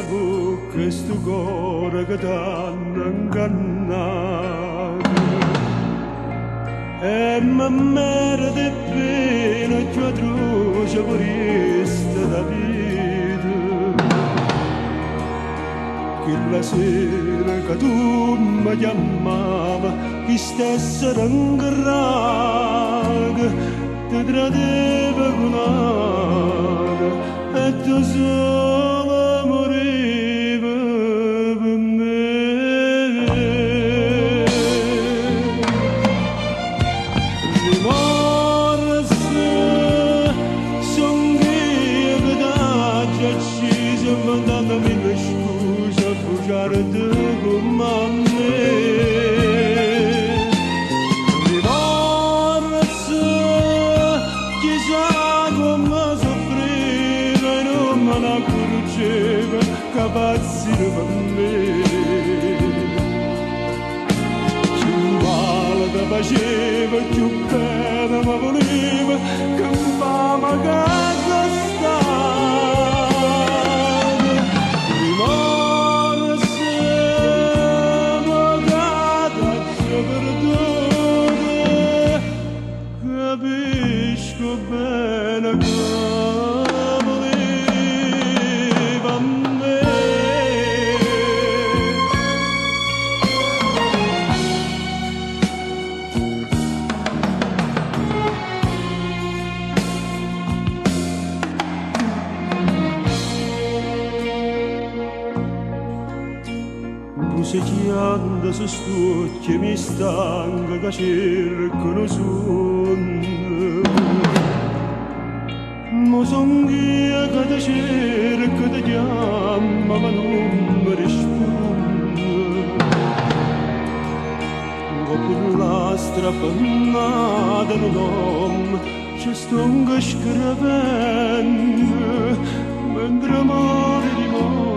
saputo che sto cuore che t'hanno ingannato e mi merita pena più atroce per questa da vita che la sera che tu mi chiamava chi stessa rangraga ti tradeva con l'ara e tu sola moriva per me. Rimorse son io che t'ho ucciso mandandomi una scusa a bruciarti come a me. Rimorse chissà come soffriva e non me ne accorgeva che pazziva per me. Più male che faceva, più pena mi voleva, che fama che costava. Rimorse, ma che t'ho perduto, capisco bene che voleva a me. Musicchiando su stucchi mi stanca che cercano sonno. Ma son io che ti cerco, ti chiama ma non mi risponde. Dopo la strapannata in un uomo ci sto scrivendo mentre muore di morte.